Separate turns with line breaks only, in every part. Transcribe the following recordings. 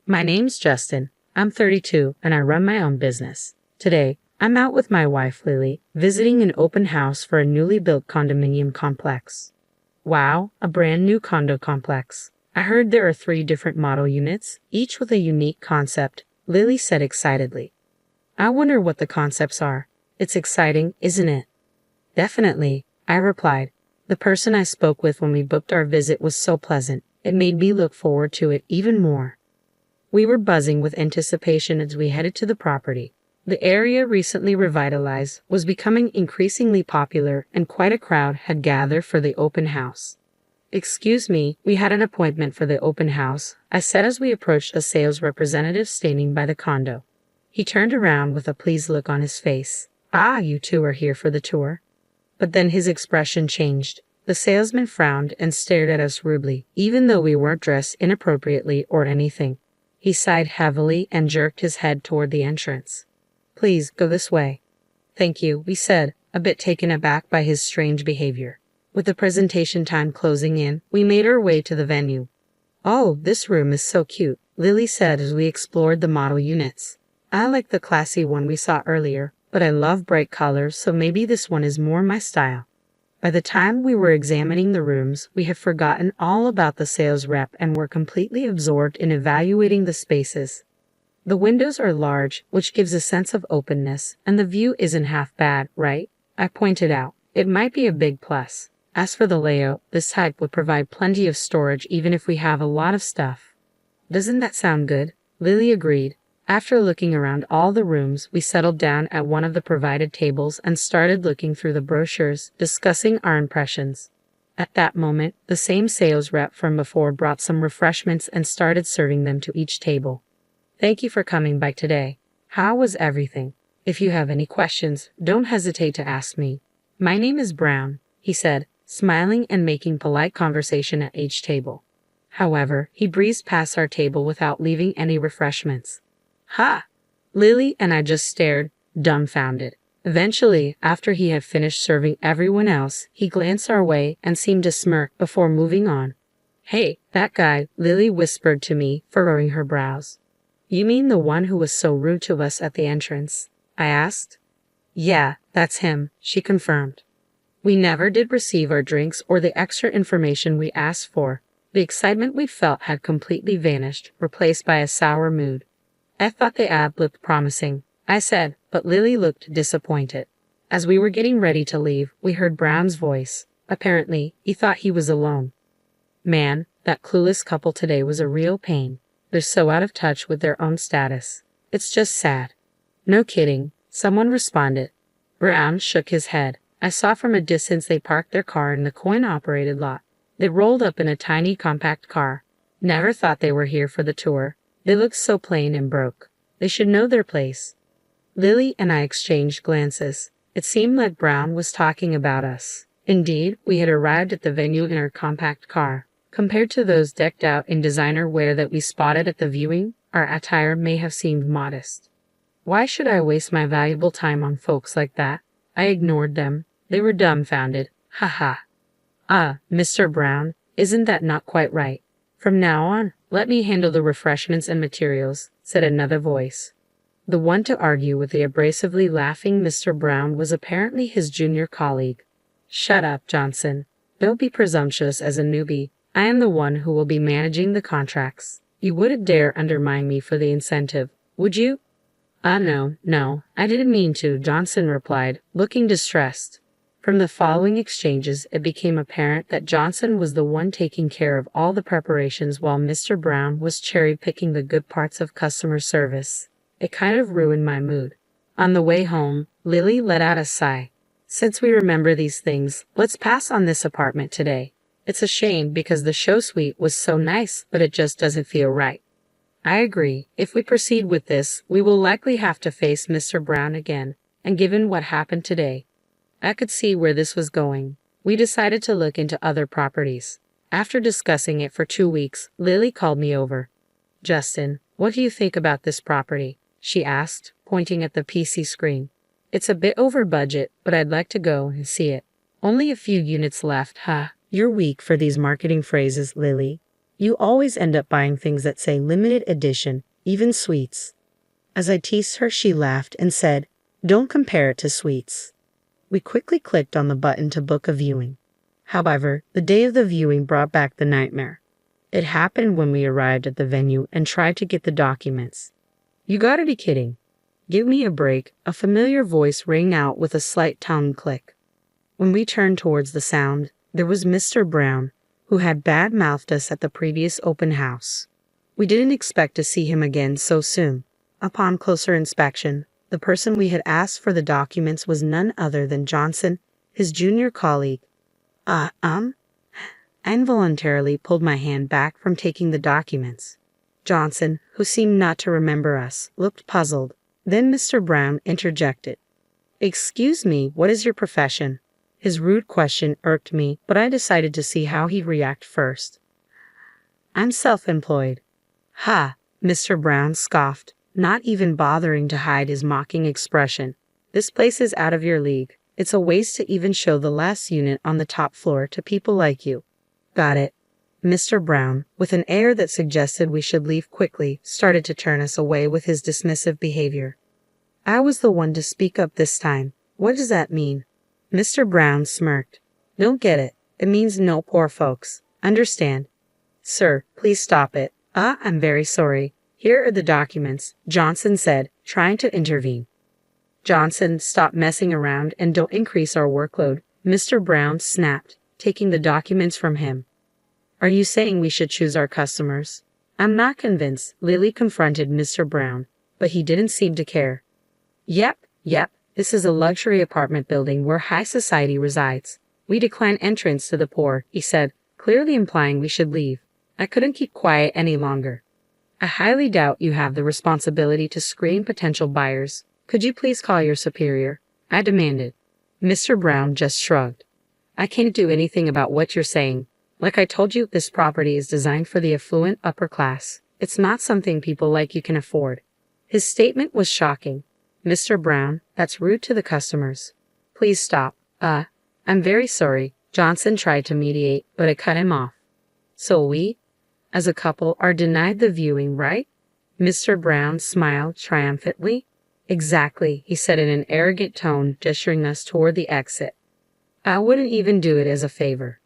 My name's Justin. I'm 32 and I run my own business. Today, I'm out with my wife Lily, visiting an open house for a newly built condominium complex. Wow, a brand new condo complex. I heard there are 3 different model units, each with a unique concept, Lily said excitedly. I wonder what the concepts are. It's exciting, isn't it? Definitely, I replied. The person I spoke with when we booked our visit was so pleasant, it made me look forward to it even more. We were buzzing with anticipation as we headed to the property. The area, recently revitalized, was becoming increasingly popular and quite a crowd had gathered for the open house. Excuse me, we had an appointment for the open house, I said as we approached a sales representative standing by the condo. He turned around with a pleased look on his face. Ah, you two are here for the tour? But then his expression changed. The salesman frowned and stared at us rudely, even though we weren't dressed inappropriately or anything. He sighed heavily and jerked his head toward the entrance. Please, go this way. Thank you, we said, a bit taken aback by his strange behavior. With the presentation time closing in, we made our way to the venue. Oh, this room is so cute, Lily said as we explored the model units. I like the classy one we saw earlier, but I love bright colors, so maybe this one is more my style. By the time we were examining the rooms, we had forgotten all about the sales rep and were completely absorbed in evaluating the spaces. The windows are large, which gives a sense of openness, and the view isn't half bad, right? I pointed out. It might be a big plus. As for the layout, this type would provide plenty of storage even if we have a lot of stuff. Doesn't that sound good? Lily agreed. After looking around all the rooms, we settled down at one of the provided tables and started looking through the brochures, discussing our impressions. At that moment, the same sales rep from before brought some refreshments and started serving them to each table. Thank you for coming by today. How was everything? If you have any questions, don't hesitate to ask me. My name is Brown, he said, smiling and making polite conversation at each table. However, he breezed past our table without leaving any refreshments. Ha! Lily and I just stared, dumbfounded. Eventually, after he had finished serving everyone else, he glanced our way and seemed to smirk before moving on. Hey, that guy, Lily whispered to me, furrowing her brows. You mean the one who was so rude to us at the entrance? I asked. Yeah, that's him, she confirmed. We never did receive our drinks or the extra information we asked for. The excitement we felt had completely vanished, replaced by a sour mood. I thought the ad looked promising, I said, but Lily looked disappointed. As we were getting ready to leave, we heard Brown's voice. Apparently, he thought he was alone. Man, that clueless couple today was a real pain. They're so out of touch with their own status. It's just sad. No kidding, someone responded. Brown shook his head. I saw from a distance they parked their car in the coin-operated lot. They rolled up in a tiny compact car. Never thought they were here for the tour. They looked so plain and broke. They should know their place. Lily and I exchanged glances. It seemed like Brown was talking about us. Indeed, we had arrived at the venue in our compact car. Compared to those decked out in designer wear that we spotted at the viewing, our attire may have seemed modest. Why should I waste my valuable time on folks like that? I ignored them. They were dumbfounded. Ha ha. Ah, Mr. Brown, isn't that not quite right? From now on, let me handle the refreshments and materials, said another voice. The one to argue with the abrasively laughing Mr. Brown was apparently his junior colleague. Shut up, Johnson. Don't be presumptuous as a newbie. I am the one who will be managing the contracts. You wouldn't dare undermine me for the incentive, would you? No, I didn't mean to, Johnson replied, looking distressed. From the following exchanges, it became apparent that Johnson was the one taking care of all the preparations while Mr. Brown was cherry-picking the good parts of customer service. It kind of ruined my mood. On the way home, Lily let out a sigh. Since we remember these things, let's pass on this apartment today. It's a shame because the show suite was so nice, but it just doesn't feel right. I agree. If we proceed with this, we will likely have to face Mr. Brown again, and given what happened today, I could see where this was going. We decided to look into other properties. After discussing it for 2 weeks, Lily called me over. Justin, what do you think about this property? She asked, pointing at the PC screen. It's a bit over budget, but I'd like to go and see it. Only a few units left, huh? You're weak for these marketing phrases, Lily. You always end up buying things that say limited edition, even sweets. As I teased her, she laughed and said, "Don't compare it to sweets." We quickly clicked on the button to book a viewing. However, the day of the viewing brought back the nightmare. It happened when we arrived at the venue and tried to get the documents. "You gotta be kidding. Give me a break," a familiar voice rang out with a slight tongue click. When we turned towards the sound, there was Mr. Brown, who had bad-mouthed us at the previous open house. We didn't expect to see him again so soon. Upon closer inspection, the person we had asked for the documents was none other than Johnson, his junior colleague. I involuntarily pulled my hand back from taking the documents. Johnson, who seemed not to remember us, looked puzzled. Then Mr. Brown interjected. "Excuse me, what is your profession?" His rude question irked me, but I decided to see how he'd react first. "I'm self-employed." "Ha!" Mr. Brown scoffed, not even bothering to hide his mocking expression. "This place is out of your league. It's a waste to even show the last unit on the top floor to people like you." "Got it." Mr. Brown, with an air that suggested we should leave quickly, started to turn us away with his dismissive behavior. I was the one to speak up this time. "What does that mean?" Mr. Brown smirked. "Don't get it. It means no poor folks. Understand?" "Sir, please stop it." I'm very sorry. Here are the documents," Johnson said, trying to intervene. "Johnson, stop messing around and don't increase our workload," Mr. Brown snapped, taking the documents from him. "Are you saying we should choose our customers?" "I'm not convinced," Lily confronted Mr. Brown, but he didn't seem to care. Yep. This is a luxury apartment building where high society resides. We decline entrance to the poor," he said, clearly implying we should leave. I couldn't keep quiet any longer. "I highly doubt you have the responsibility to screen potential buyers. Could you please call your superior?" I demanded. Mr. Brown just shrugged. "I can't do anything about what you're saying. Like I told you, this property is designed for the affluent upper class. It's not something people like you can afford." His statement was shocking. "Mr. Brown, that's rude to the customers. Please stop." I'm very sorry." Johnson tried to mediate, but I cut him off. "So we, as a couple, are denied the viewing, right?" Mr. Brown smiled triumphantly. "Exactly," he said in an arrogant tone, gesturing us toward the exit. "I wouldn't even do it as a favor."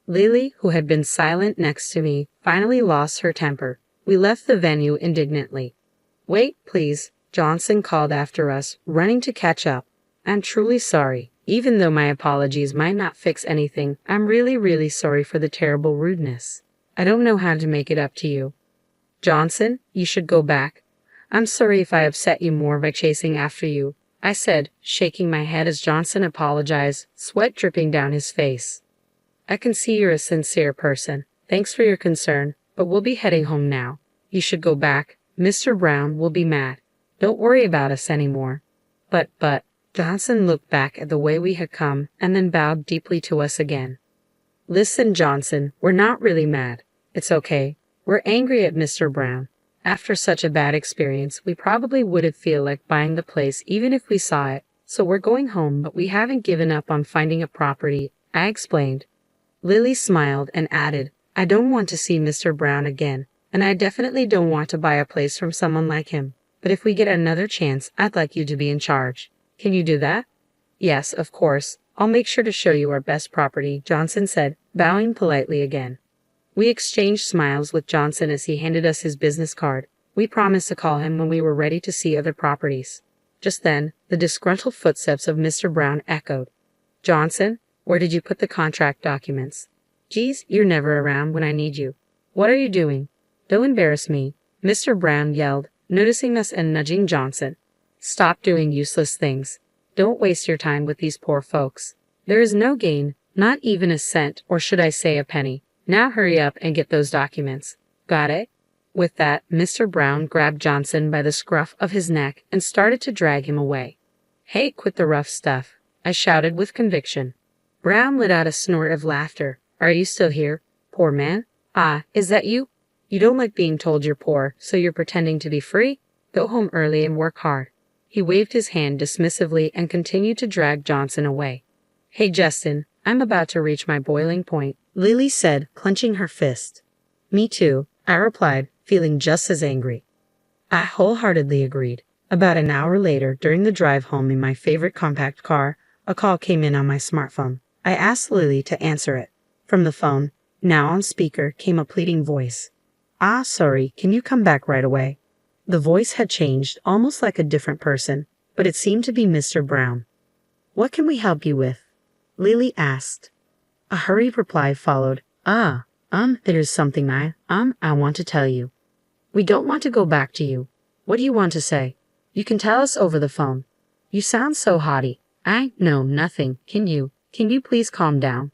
Lily, who had been silent next to me, finally lost her temper. We left the venue indignantly. "Wait, please," Johnson called after us, running to catch up. "I'm truly sorry. Even though my apologies might not fix anything, I'm really sorry for the terrible rudeness. I don't know how to make it up to you." "Johnson, you should go back. I'm sorry if I upset you more by chasing after you," I said, shaking my head as Johnson apologized, sweat dripping down his face. "I can see you're a sincere person. Thanks for your concern, but we'll be heading home now. You should go back. Mr. Brown will be mad. Don't worry about us anymore." But, Johnson looked back at the way we had come and then bowed deeply to us again. "Listen, Johnson, we're not really mad. It's okay. We're angry at Mr. Brown. After such a bad experience, we probably wouldn't feel like buying the place even if we saw it. So we're going home, but we haven't given up on finding a property," I explained. Lily smiled and added, "I don't want to see Mr. Brown again, and I definitely don't want to buy a place from someone like him. But if we get another chance, I'd like you to be in charge. Can you do that?" "Yes, of course. I'll make sure to show you our best property," Johnson said, bowing politely again. We exchanged smiles with Johnson as he handed us his business card. We promised to call him when we were ready to see other properties. Just then, the disgruntled footsteps of Mr. Brown echoed. "Johnson, where did you put the contract documents?" "Geez, you're never around when I need you. What are you doing?" "Don't embarrass me," Mr. Brown yelled, noticing us and nudging Johnson. "Stop doing useless things. Don't waste your time with these poor folks. There is no gain, not even a cent, or should I say a penny. Now hurry up and get those documents. Got it?" With that, Mr. Brown grabbed Johnson by the scruff of his neck and started to drag him away. "Hey, quit the rough stuff," I shouted with conviction. Brown let out a snort of laughter. "Are you still here, poor man? Is that you? You don't like being told you're poor, so you're pretending to be free? Go home early and work hard." He waved his hand dismissively and continued to drag Johnson away. "Hey, Justin, I'm about to reach my boiling point," Lily said, clenching her fist. Me too, I replied, feeling just as angry. I wholeheartedly agreed. About an hour later, during the drive home in my favorite compact car, a call came in on my smartphone. I asked Lily to answer it. From the phone, now on speaker, came a pleading voice. "Ah, sorry, can you come back right away?" The voice had changed, almost like a different person, but it seemed to be Mr. Brown. "What can we help you with?" Lily asked. A hurried reply followed. There's something I want to tell you. We don't want to go back to you. What do you want to say? You can tell us over the phone. You sound so haughty. No, nothing. Can you please calm down?"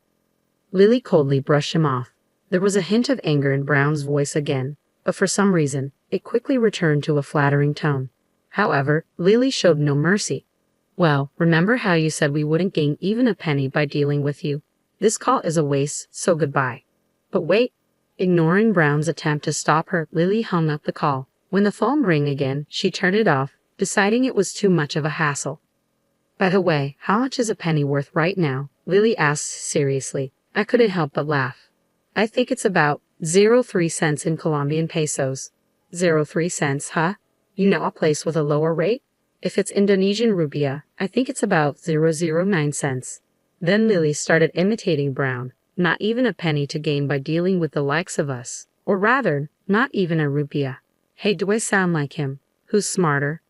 Lily coldly brushed him off. There was a hint of anger in Brown's voice again, but for some reason, it quickly returned to a flattering tone. However, Lily showed no mercy. "Well, remember how you said we wouldn't gain even a penny by dealing with you? This call is a waste, so goodbye." But wait. Ignoring Brown's attempt to stop her, Lily hung up the call. When the phone rang again, she turned it off, deciding it was too much of a hassle. "By the way, how much is a penny worth right now?" Lily asked seriously. I couldn't help but laugh. "I think it's about 0.03 cents in Colombian pesos." 0.03 cents, huh? You know a place with a lower rate? If it's Indonesian rupiah, I think it's about 0.09 cents. Then Lily started imitating Brown. Not even a penny to gain by dealing with the likes of us. Or rather, not even a rupiah. Hey, do I sound like him? Who's smarter?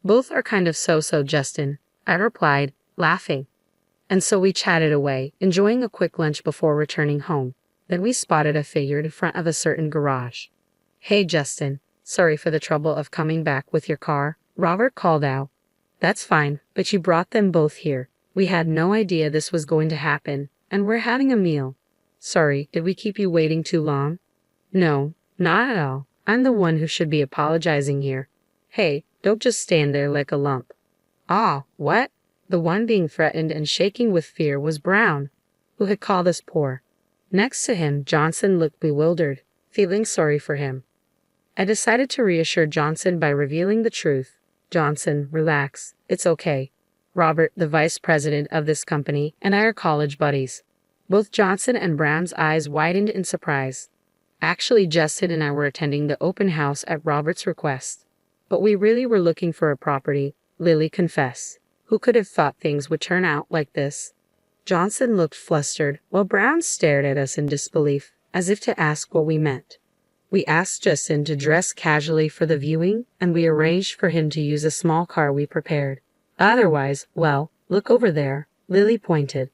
"Both are kind of so-so, Justin," I replied, laughing. And so we chatted away, enjoying a quick lunch before returning home. Then we spotted a figure in front of a certain garage. "Hey, Justin, sorry for the trouble of coming back with your car," Robert called out. "That's fine, but you brought them both here. We had no idea this was going to happen, and we're having a meal." "Sorry, did we keep you waiting too long?" "No, not at all. I'm the one who should be apologizing here. Hey, don't just stand there like a lump." "Ah, what?" The one being threatened and shaking with fear was Brown, who had called us poor. Next to him, Johnson looked bewildered, feeling sorry for him. I decided to reassure Johnson by revealing the truth. "Johnson, relax. It's okay. Robert, the vice president of this company, and I are college buddies." Both Johnson and Brown's eyes widened in surprise. Actually, Justin and I were attending the open house at Robert's request. But we really were looking for a property, Lily confessed. Who could have thought things would turn out like this? Johnson looked flustered, while Brown stared at us in disbelief, as if to ask what we meant. We asked Justin to dress casually for the viewing, and we arranged for him to use a small car we prepared. Otherwise, well, look over there, Lily pointed.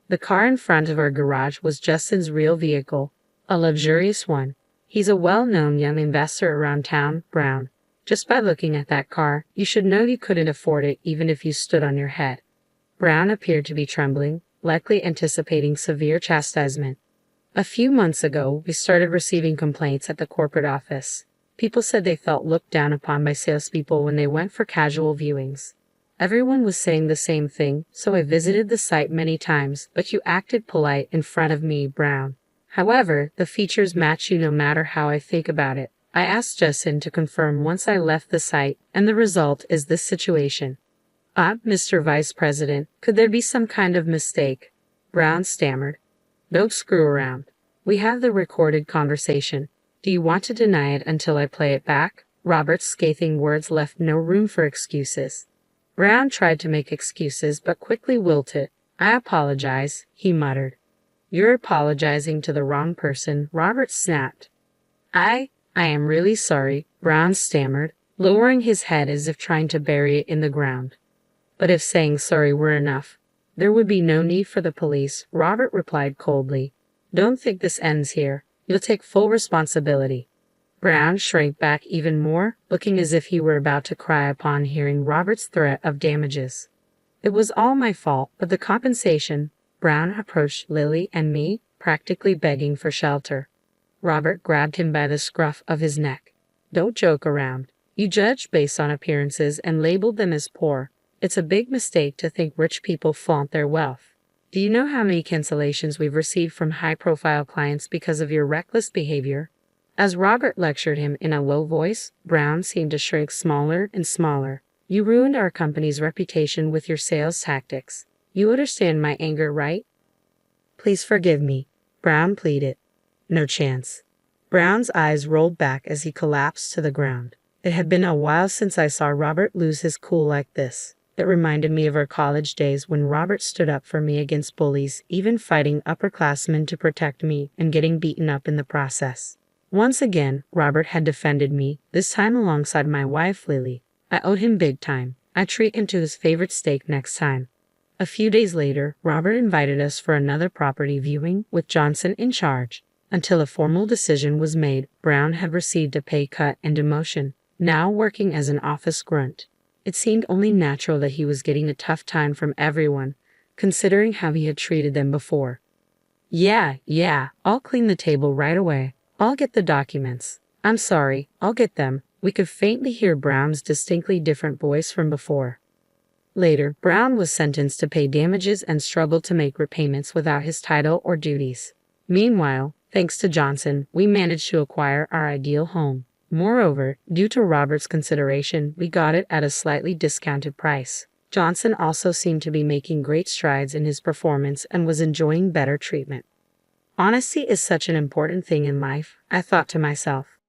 The car in front of our garage was Justin's real vehicle, a luxurious one. He's a well-known young investor around town, Brown. Just by looking at that car, you should know you couldn't afford it even if you stood on your head. Brown appeared to be trembling, likely anticipating severe chastisement. A few months ago, we started receiving complaints at the corporate office. People said they felt looked down upon by salespeople when they went for casual viewings. Everyone was saying the same thing, so I visited the site many times, but you acted polite in front of me, Brown. However, the features match you no matter how I think about it. I asked Justin to confirm once I left the site, and the result is this situation. Mr. Vice President, could there be some kind of mistake?" Brown stammered. "Don't screw around. We have the recorded conversation. Do you want to deny it until I play it back?" Robert's scathing words left no room for excuses. Brown tried to make excuses but quickly wilted. "I apologize," he muttered. "You're apologizing to the wrong person," Robert snapped. I am really sorry," Brown stammered, lowering his head as if trying to bury it in the ground. "But if saying sorry were enough, there would be no need for the police," Robert replied coldly. "Don't think this ends here. You'll take full responsibility." Brown shrank back even more, looking as if he were about to cry upon hearing Robert's threat of damages. "It was all my fault, but the compensation—" Brown approached Lily and me, practically begging for shelter. Robert grabbed him by the scruff of his neck. "Don't joke around. You judged based on appearances and labeled them as poor. It's a big mistake to think rich people flaunt their wealth. Do you know how many cancellations we've received from high-profile clients because of your reckless behavior?" As Robert lectured him in a low voice, Brown seemed to shrink smaller and smaller. "You ruined our company's reputation with your sales tactics. You understand my anger, right?" "Please forgive me," Brown pleaded. "No chance. Brown's eyes rolled back as he collapsed to the ground. It had been a while since I saw Robert lose his cool like this. It reminded me of our college days when Robert stood up for me against bullies, even fighting upperclassmen to protect me and getting beaten up in the process. Once again, Robert had defended me, this time alongside my wife Lily. I owed him big time. I'd treat him to his favorite steak next time. A few days later, Robert invited us for another property viewing, with Johnson in charge. Until a formal decision was made, Brown had received a pay cut and demotion, now working as an office grunt. It seemed only natural that he was getting a tough time from everyone, considering how he had treated them before. Yeah, I'll clean the table right away. I'll get the documents. I'm sorry, I'll get them. We could faintly hear Brown's distinctly different voice from before. Later, Brown was sentenced to pay damages and struggled to make repayments without his title or duties. Meanwhile, thanks to Johnson, we managed to acquire our ideal home. Moreover, due to Robert's consideration, we got it at a slightly discounted price. Johnson also seemed to be making great strides in his performance and was enjoying better treatment. Honesty is such an important thing in life, I thought to myself.